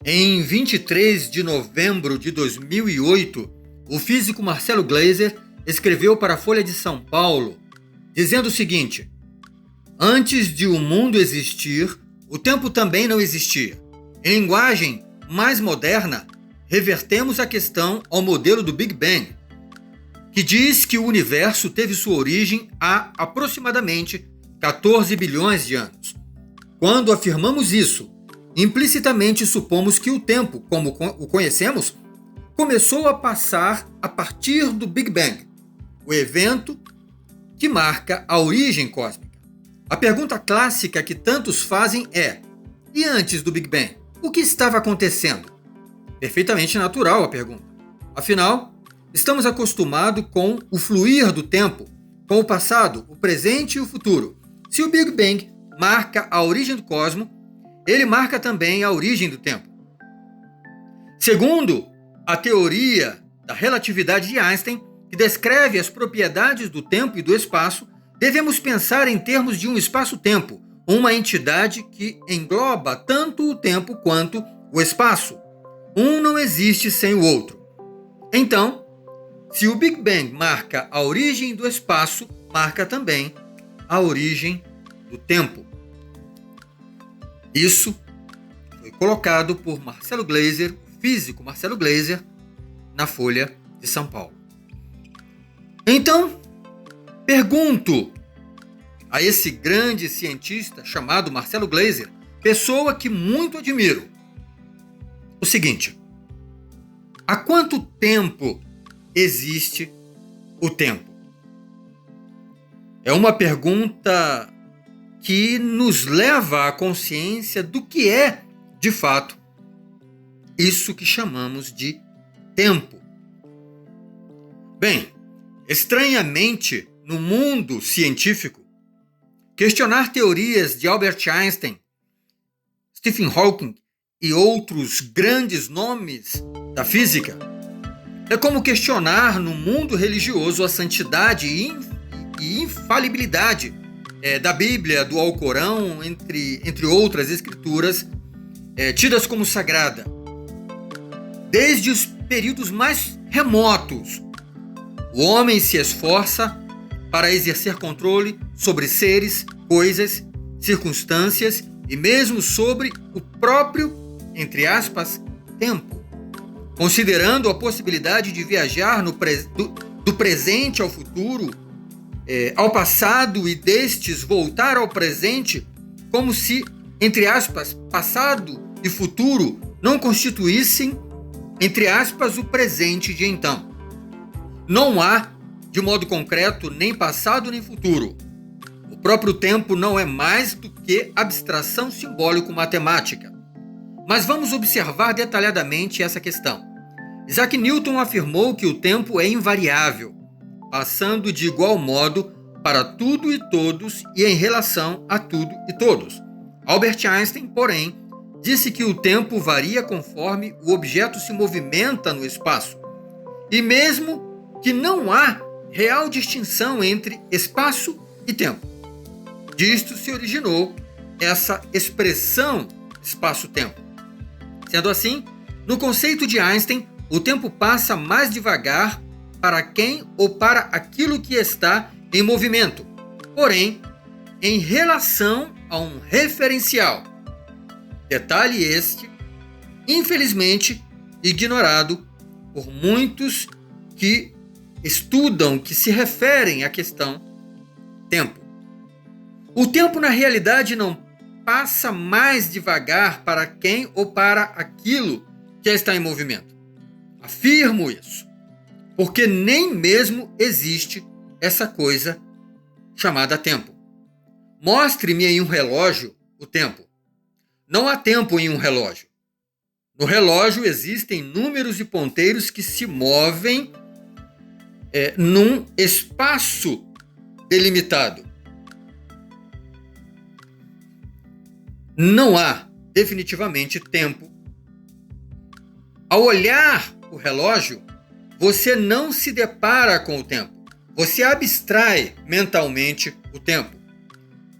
Em 23 de novembro de 2008, o físico Marcelo Gleiser escreveu para a Folha de São Paulo, dizendo o seguinte: antes de o mundo existir, o tempo também não existia. Em linguagem mais moderna, revertemos a questão ao modelo do Big Bang, que diz que o universo teve sua origem há aproximadamente 14 bilhões de anos. Quando afirmamos isso, implicitamente supomos que o tempo, como o conhecemos, começou a passar a partir do Big Bang, o evento que marca a origem cósmica. A pergunta clássica que tantos fazem é: e antes do Big Bang, o que estava acontecendo? Perfeitamente natural a pergunta. Afinal, estamos acostumados com o fluir do tempo, com o passado, o presente e o futuro. Se o Big Bang marca a origem do cosmos, ele marca também a origem do tempo. Segundo a teoria da relatividade de Einstein, que descreve as propriedades do tempo e do espaço, devemos pensar em termos de um espaço-tempo, uma entidade que engloba tanto o tempo quanto o espaço. Um não existe sem o outro. Então, se o Big Bang marca a origem do espaço, marca também a origem do tempo. Isso foi colocado por Marcelo Gleiser, o físico Marcelo Gleiser, na Folha de São Paulo. Então, pergunto a esse grande cientista chamado Marcelo Gleiser, pessoa que muito admiro, o seguinte: há quanto tempo existe o tempo? É uma pergunta que nos leva à consciência do que é, de fato, isso que chamamos de tempo. Bem, estranhamente, no mundo científico, questionar teorias de Albert Einstein, Stephen Hawking e outros grandes nomes da física é como questionar no mundo religioso a santidade e infalibilidade da Bíblia, do Alcorão, entre outras escrituras tidas como sagrada. Desde os períodos mais remotos, o homem se esforça para exercer controle sobre seres, coisas, circunstâncias e mesmo sobre o próprio, entre aspas, tempo, considerando a possibilidade de viajar do presente ao futuro, ao passado e destes voltar ao presente, como se, entre aspas, passado e futuro não constituíssem, entre aspas, o presente de então. Não há, de modo concreto, nem passado nem futuro. O próprio tempo não é mais do que abstração simbólico-matemática. Mas vamos observar detalhadamente essa questão. Isaac Newton afirmou que o tempo é invariável, passando de igual modo para tudo e todos e em relação a tudo e todos. Albert Einstein, porém, disse que o tempo varia conforme o objeto se movimenta no espaço, e mesmo que não há real distinção entre espaço e tempo. Disto se originou essa expressão espaço-tempo. Sendo assim, no conceito de Einstein, o tempo passa mais devagar para quem ou para aquilo que está em movimento, porém, em relação a um referencial. Detalhe este, infelizmente, ignorado por muitos que estudam, que se referem à questão tempo. O tempo, na realidade, não passa mais devagar para quem ou para aquilo que está em movimento. Afirmo isso, porque nem mesmo existe essa coisa chamada tempo. Mostre-me em um relógio o tempo. Não há tempo em um relógio. No relógio existem números e ponteiros que se movem num espaço delimitado. Não há definitivamente tempo. Ao olhar o relógio, você não se depara com o tempo. Você abstrai mentalmente o tempo.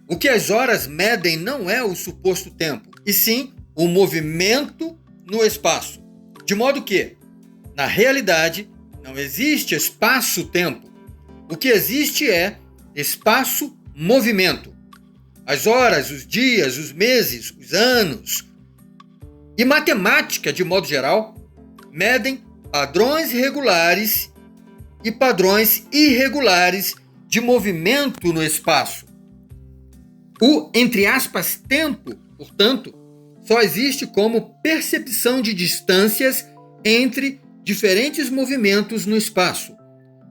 O que as horas medem não é o suposto tempo, e sim o movimento no espaço. De modo que, na realidade, não existe espaço-tempo. O que existe é espaço-movimento. As horas, os dias, os meses, os anos e matemática, de modo geral, medem padrões regulares e padrões irregulares de movimento no espaço. O, entre aspas, tempo, portanto, só existe como percepção de distâncias entre diferentes movimentos no espaço.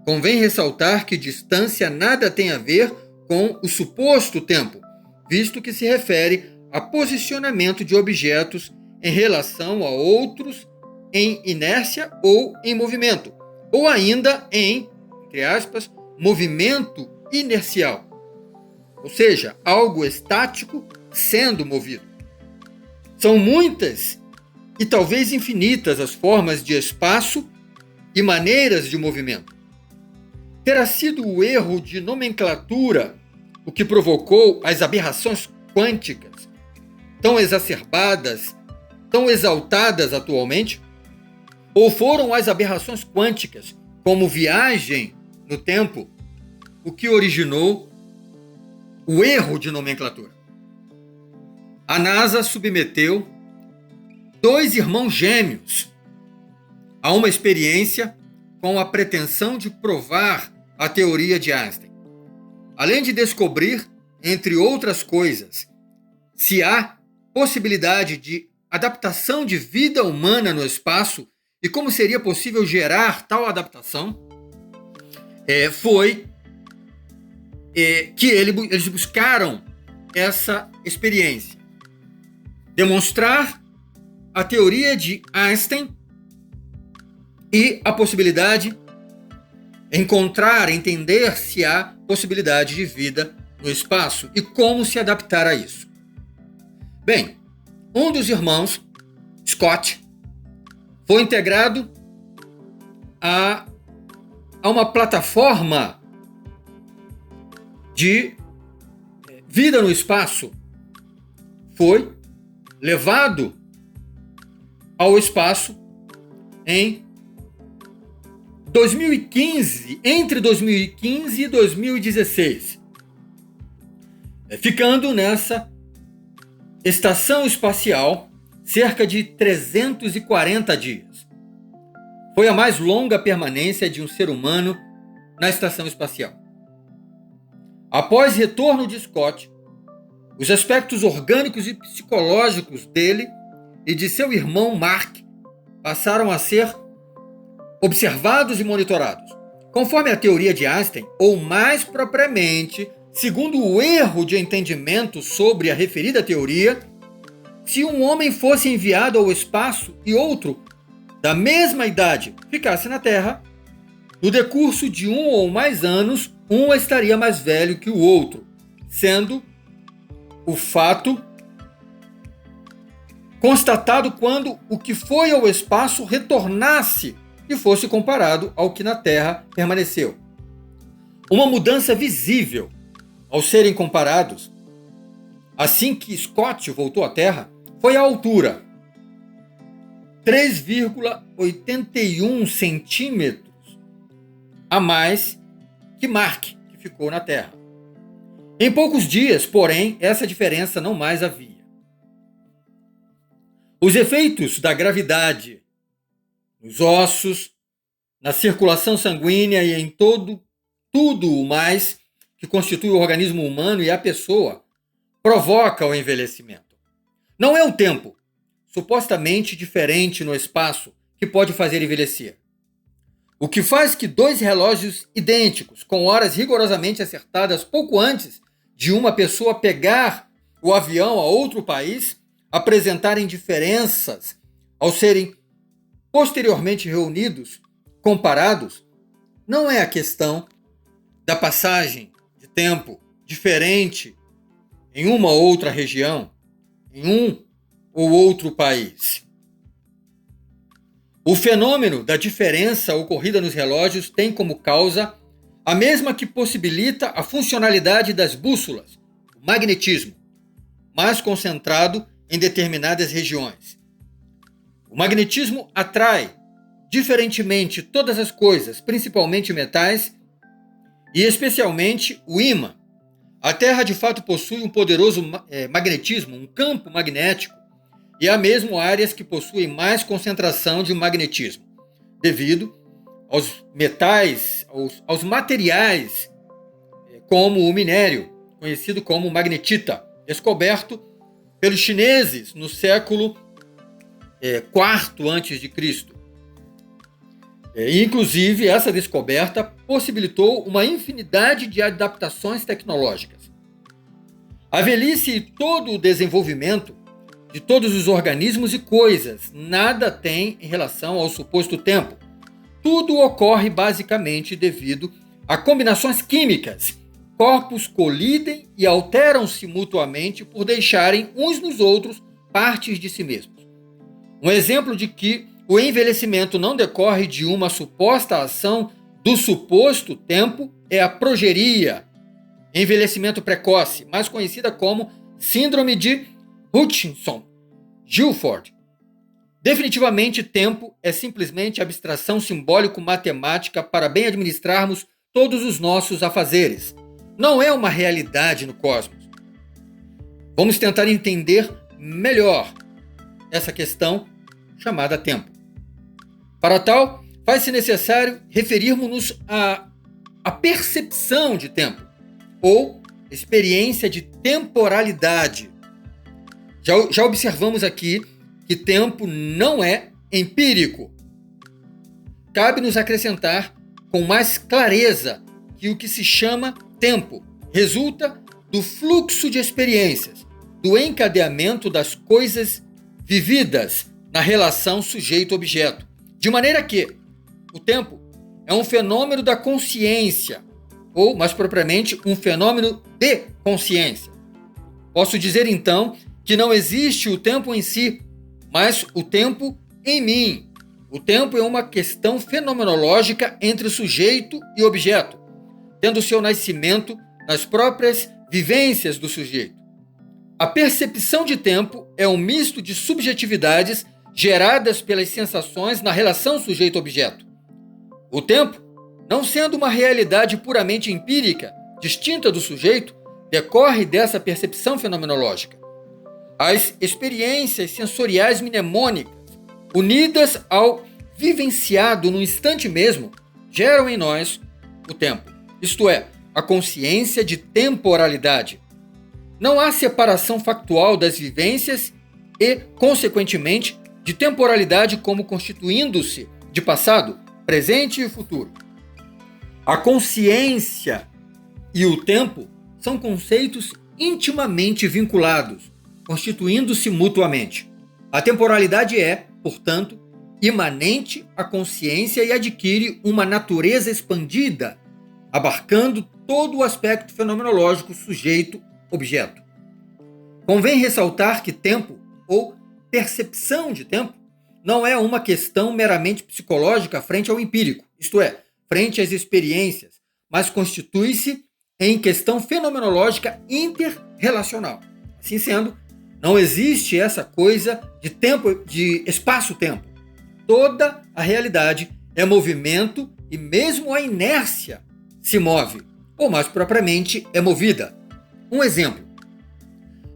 Convém ressaltar que distância nada tem a ver com o suposto tempo, visto que se refere a posicionamento de objetos em relação a outros em inércia ou em movimento, ou ainda em, entre aspas, movimento inercial, ou seja, algo estático sendo movido. São muitas e talvez infinitas as formas de espaço e maneiras de movimento. Terá sido o erro de nomenclatura o que provocou as aberrações quânticas, tão exacerbadas, tão exaltadas atualmente? Ou foram as aberrações quânticas, como viagem no tempo, o que originou o erro de nomenclatura? A NASA submeteu 2 irmãos gêmeos a uma experiência com a pretensão de provar a teoria de Einstein. Além de descobrir, entre outras coisas, se há possibilidade de adaptação de vida humana no espaço e como seria possível gerar tal adaptação, que eles buscaram essa experiência. Demonstrar a teoria de Einstein e a possibilidade, entender se há possibilidade de vida no espaço e como se adaptar a isso. Bem, um dos irmãos, Scott, foi integrado a uma plataforma de vida no espaço. Foi levado ao espaço em 2015, entre 2015 e 2016, ficando nessa estação espacial cerca de 340 dias. Foi a mais longa permanência de um ser humano na estação espacial. Após retorno de Scott, os aspectos orgânicos e psicológicos dele e de seu irmão Mark passaram a ser observados e monitorados. Conforme a teoria de Einstein, ou mais propriamente, segundo o erro de entendimento sobre a referida teoria, se um homem fosse enviado ao espaço e outro da mesma idade ficasse na Terra, no decurso de 1 ou mais anos, um estaria mais velho que o outro, sendo o fato constatado quando o que foi ao espaço retornasse e fosse comparado ao que na Terra permaneceu. Uma mudança visível ao serem comparados. Assim que Scott voltou à Terra, foi a altura, 3,81 centímetros a mais que Mark, que ficou na Terra. Em poucos dias, porém, essa diferença não mais havia. Os efeitos da gravidade nos ossos, na circulação sanguínea e em tudo o mais que constitui o organismo humano e a pessoa, provoca o envelhecimento. Não é o tempo, supostamente diferente no espaço, que pode fazer envelhecer. O que faz que 2 relógios idênticos, com horas rigorosamente acertadas pouco antes de uma pessoa pegar o avião a outro país, apresentarem diferenças ao serem posteriormente reunidos, comparados, não é a questão da passagem de tempo diferente em uma ou outra região, em um ou outro país. O fenômeno da diferença ocorrida nos relógios tem como causa a mesma que possibilita a funcionalidade das bússolas, o magnetismo, mais concentrado em determinadas regiões. O magnetismo atrai, diferentemente, todas as coisas, principalmente metais, e especialmente o ímã. A Terra, de fato, possui um poderoso magnetismo, um campo magnético, e há mesmo áreas que possuem mais concentração de magnetismo, devido aos metais, aos materiais, como o minério, conhecido como magnetita, descoberto pelos chineses no século IV a.C. Inclusive, essa descoberta possibilitou uma infinidade de adaptações tecnológicas. A velhice e todo o desenvolvimento de todos os organismos e coisas nada tem em relação ao suposto tempo. Tudo ocorre basicamente devido a combinações químicas. Corpos colidem e alteram-se mutuamente por deixarem uns nos outros partes de si mesmos. Um exemplo de que o envelhecimento não decorre de uma suposta ação do suposto tempo é a progeria, envelhecimento precoce, mais conhecida como Síndrome de Hutchinson-Gilford. Definitivamente, tempo é simplesmente abstração simbólico-matemática para bem administrarmos todos os nossos afazeres. Não é uma realidade no cosmos. Vamos tentar entender melhor essa questão chamada tempo. Para tal, faz-se necessário referirmos-nos à percepção de tempo, ou experiência de temporalidade. Já observamos aqui que tempo não é empírico. Cabe-nos acrescentar com mais clareza que o que se chama tempo resulta do fluxo de experiências, do encadeamento das coisas vividas na relação sujeito-objeto. De maneira que o tempo é um fenômeno da consciência, ou, mais propriamente, um fenômeno de consciência. Posso dizer, então, que não existe o tempo em si, mas o tempo em mim. O tempo é uma questão fenomenológica entre sujeito e objeto, tendo seu nascimento nas próprias vivências do sujeito. A percepção de tempo é um misto de subjetividades geradas pelas sensações na relação sujeito-objeto. O tempo, não sendo uma realidade puramente empírica, distinta do sujeito, decorre dessa percepção fenomenológica. As experiências sensoriais mnemônicas, unidas ao vivenciado no instante mesmo, geram em nós o tempo, isto é, a consciência de temporalidade. Não há separação factual das vivências e, consequentemente, de temporalidade como constituindo-se de passado, presente e futuro. A consciência e o tempo são conceitos intimamente vinculados, constituindo-se mutuamente. A temporalidade é, portanto, imanente à consciência e adquire uma natureza expandida, abarcando todo o aspecto fenomenológico sujeito-objeto. Convém ressaltar que tempo, ou percepção de tempo, não é uma questão meramente psicológica frente ao empírico, isto é, frente às experiências, mas constitui-se em questão fenomenológica interrelacional. Assim sendo, não existe essa coisa de tempo, de espaço-tempo. Toda a realidade é movimento e mesmo a inércia se move, ou mais propriamente é movida. Um exemplo.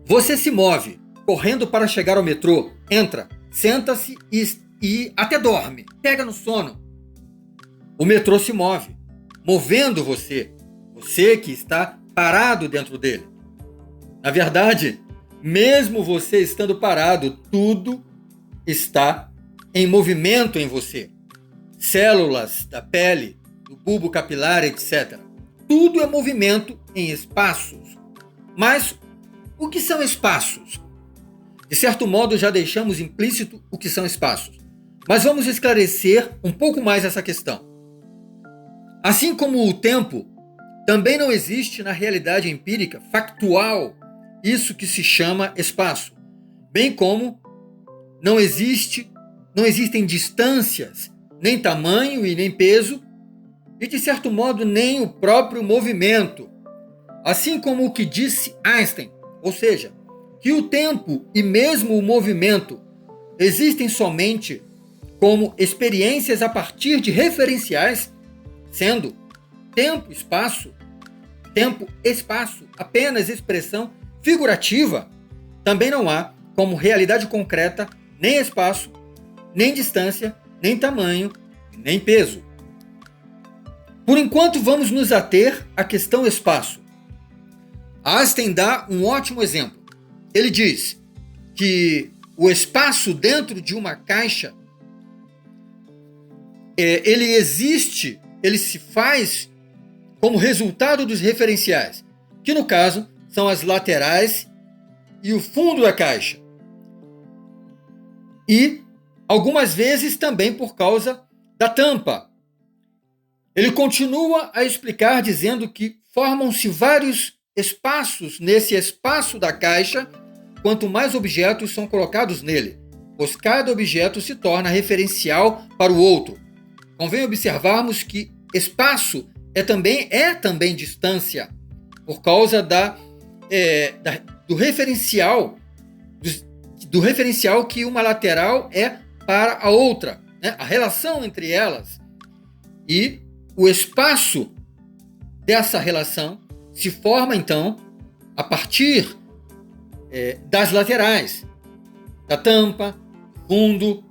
Você se move correndo para chegar ao metrô, entra, senta-se e até dorme, pega no sono. O metrô se move, movendo você que está parado dentro dele. Na verdade, mesmo você estando parado, tudo está em movimento em você. Células da pele, do bulbo capilar, etc. Tudo é movimento em espaços. Mas o que são espaços? De certo modo, já deixamos implícito o que são espaços. Mas vamos esclarecer um pouco mais essa questão. Assim como o tempo, também não existe na realidade empírica factual isso que se chama espaço, bem como não existem distâncias, nem tamanho e nem peso, e de certo modo nem o próprio movimento. Assim como o que disse Einstein, ou seja, que o tempo e mesmo o movimento existem somente como experiências a partir de referenciais, sendo tempo-espaço apenas expressão figurativa, também não há como realidade concreta nem espaço, nem distância, nem tamanho, nem peso. Por enquanto, vamos nos ater à questão espaço. Einstein dá um ótimo exemplo. Ele diz que o espaço dentro de uma caixa, ele existe, ele se faz como resultado dos referenciais, que no caso são as laterais e o fundo da caixa. E algumas vezes também por causa da tampa. Ele continua a explicar dizendo que formam-se vários espaços nesse espaço da caixa quanto mais objetos são colocados nele, pois cada objeto se torna referencial para o outro. Convém observarmos que espaço é também distância, por causa do referencial que uma lateral é para a outra, né? A relação entre elas. E o espaço dessa relação se forma, então, a partir das laterais, da tampa, fundo.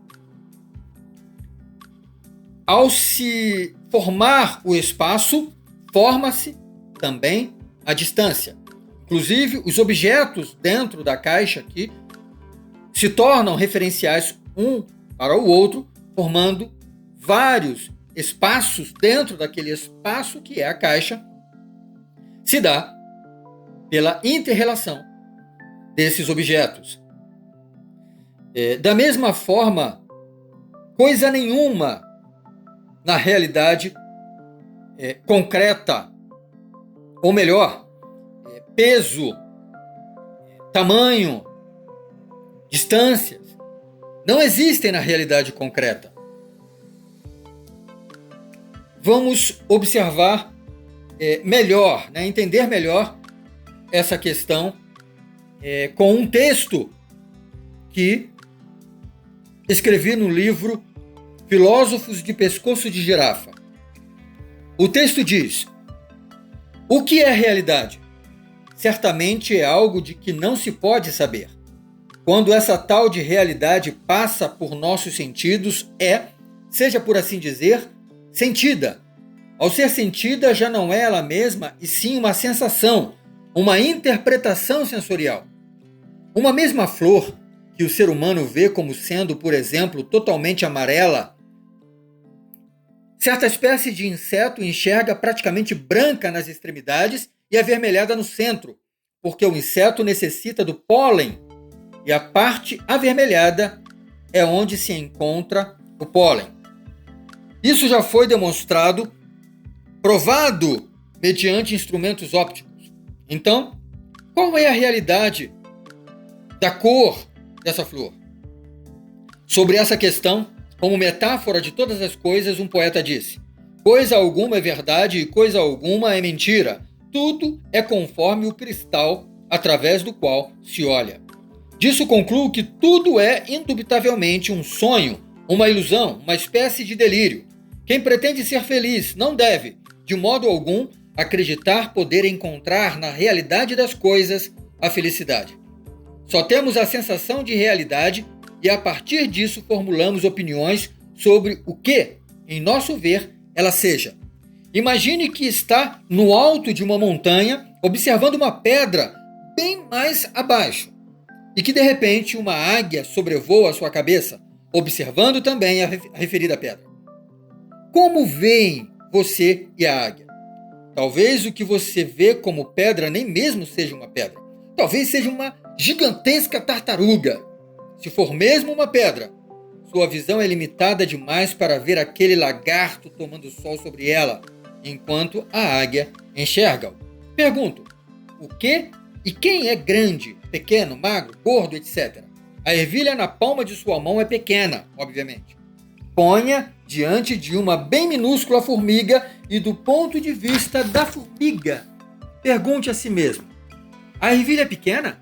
Ao se formar o espaço, forma-se também a distância. Inclusive, os objetos dentro da caixa aqui se tornam referenciais um para o outro, formando vários espaços dentro daquele espaço que é a caixa. Se dá pela inter-relação desses objetos. Da mesma forma, coisa nenhuma na realidade concreta, ou melhor, peso, tamanho, distâncias, não existem na realidade concreta. Vamos observar melhor, né, entender melhor essa questão com um texto que escrevi no livro Filósofos de Pescoço de Girafa. O texto diz: o que é realidade? Certamente é algo de que não se pode saber. Quando essa tal de realidade passa por nossos sentidos, seja por assim dizer, sentida. Ao ser sentida, já não é ela mesma, e sim uma sensação, uma interpretação sensorial. Uma mesma flor que o ser humano vê como sendo, por exemplo, totalmente amarela, certa espécie de inseto enxerga praticamente branca nas extremidades e avermelhada no centro, porque o inseto necessita do pólen, e a parte avermelhada é onde se encontra o pólen. Isso já foi demonstrado, provado mediante instrumentos ópticos. Então, qual é a realidade da cor dessa flor? Sobre essa questão, como metáfora de todas as coisas, um poeta disse: coisa alguma é verdade e coisa alguma é mentira. Tudo é conforme o cristal através do qual se olha. Disso concluo que tudo é indubitavelmente um sonho, uma ilusão, uma espécie de delírio. Quem pretende ser feliz não deve, de modo algum, acreditar poder encontrar na realidade das coisas a felicidade. Só temos a sensação de realidade e, a partir disso, formulamos opiniões sobre o que, em nosso ver, ela seja. Imagine que está no alto de uma montanha, observando uma pedra bem mais abaixo, e que, de repente, uma águia sobrevoa a sua cabeça, observando também a referida pedra. Como veem você e a águia? Talvez o que você vê como pedra nem mesmo seja uma pedra. Talvez seja uma gigantesca tartaruga. Se for mesmo uma pedra, sua visão é limitada demais para ver aquele lagarto tomando sol sobre ela, enquanto a águia enxerga-o. Pergunto: o que e quem é grande, pequeno, magro, gordo, etc.? A ervilha na palma de sua mão é pequena, obviamente. Ponha diante de uma bem minúscula formiga e, do ponto de vista da formiga, pergunte a si mesmo: a ervilha é pequena?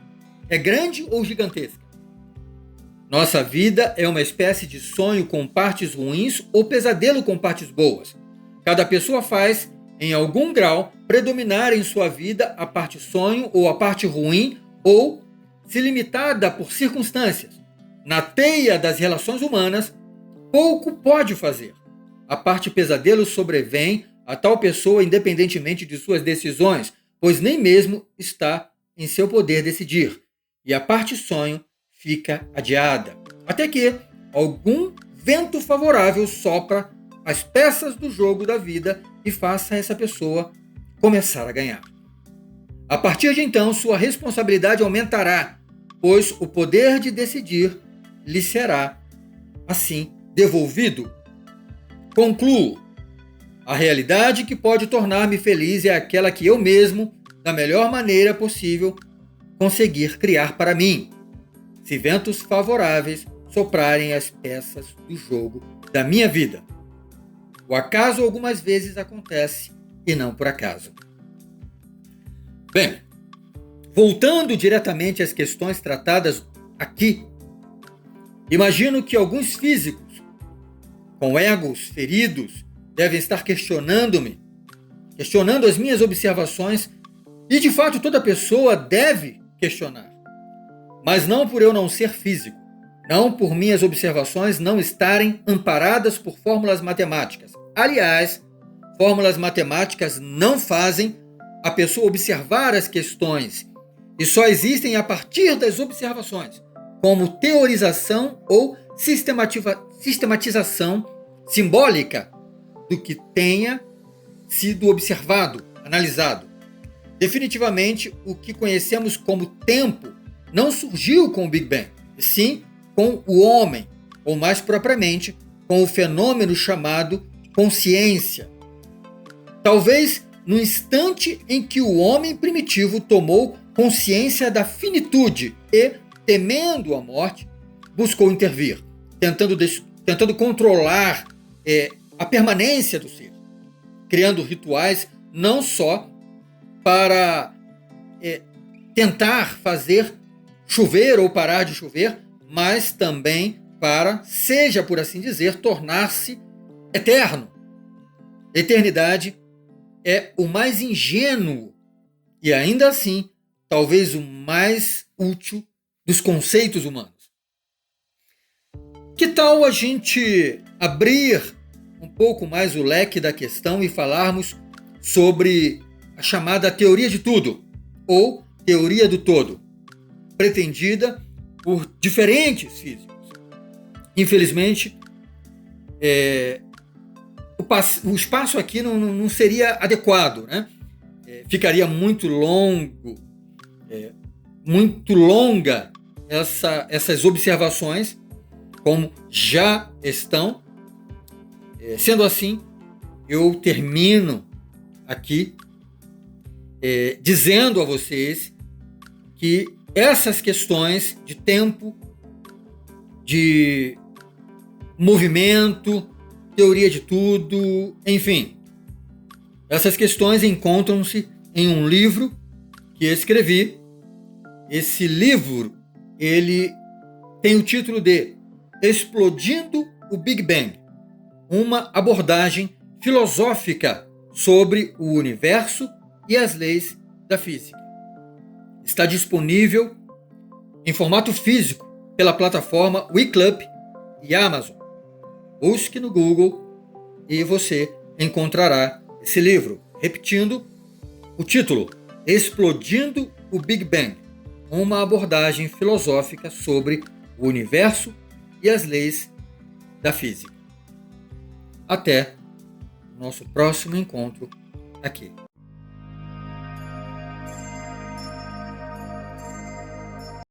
É grande ou gigantesca? Nossa vida é uma espécie de sonho com partes ruins ou pesadelo com partes boas. Cada pessoa faz, em algum grau, predominar em sua vida a parte sonho ou a parte ruim, ou se limitada por circunstâncias. Na teia das relações humanas, pouco pode fazer. A parte pesadelo sobrevém a tal pessoa independentemente de suas decisões, pois nem mesmo está em seu poder decidir. E a parte sonho fica adiada, até que algum vento favorável sopra as peças do jogo da vida e faça essa pessoa começar a ganhar. A partir de então, sua responsabilidade aumentará, pois o poder de decidir lhe será, assim, devolvido. Concluo. A realidade que pode tornar-me feliz é aquela que eu mesmo, da melhor maneira possível, conseguir criar para mim. Se ventos favoráveis soprarem as peças do jogo da minha vida. O acaso algumas vezes acontece e não por acaso. Bem, voltando diretamente às questões tratadas aqui, imagino que alguns físicos com egos feridos devem estar questionando as minhas observações, e de fato toda pessoa deve questionar. Mas não por eu não ser físico, não por minhas observações não estarem amparadas por fórmulas matemáticas. Aliás, fórmulas matemáticas não fazem a pessoa observar as questões e só existem a partir das observações, como teorização ou sistematização simbólica do que tenha sido observado, analisado. Definitivamente, o que conhecemos como tempo não surgiu com o Big Bang, e sim com o homem, ou mais propriamente, com o fenômeno chamado consciência. Talvez no instante em que o homem primitivo tomou consciência da finitude e, temendo a morte, buscou intervir, tentando controlar a permanência do ser, criando rituais não só para tentar fazer chover ou parar de chover, mas também para, seja por assim dizer, tornar-se eterno. Eternidade é o mais ingênuo e ainda assim, talvez o mais útil dos conceitos humanos. Que tal a gente abrir um pouco mais o leque da questão e falarmos sobre a chamada teoria de tudo, ou teoria do todo, pretendida por diferentes físicos. Infelizmente, o espaço aqui não seria adequado, né? Ficaria muito longa essas observações, como já estão. Sendo assim, eu termino aqui dizendo a vocês que essas questões de tempo, de movimento, teoria de tudo, enfim, essas questões encontram-se em um livro que escrevi. Esse livro, ele tem o título de Explodindo o Big Bang, uma abordagem filosófica sobre o universo e as leis da física. Está disponível em formato físico pela plataforma WeClub e Amazon. Busque no Google e você encontrará esse livro. Repetindo o título, Explodindo o Big Bang, uma abordagem filosófica sobre o universo e as leis da física. Até o nosso próximo encontro aqui.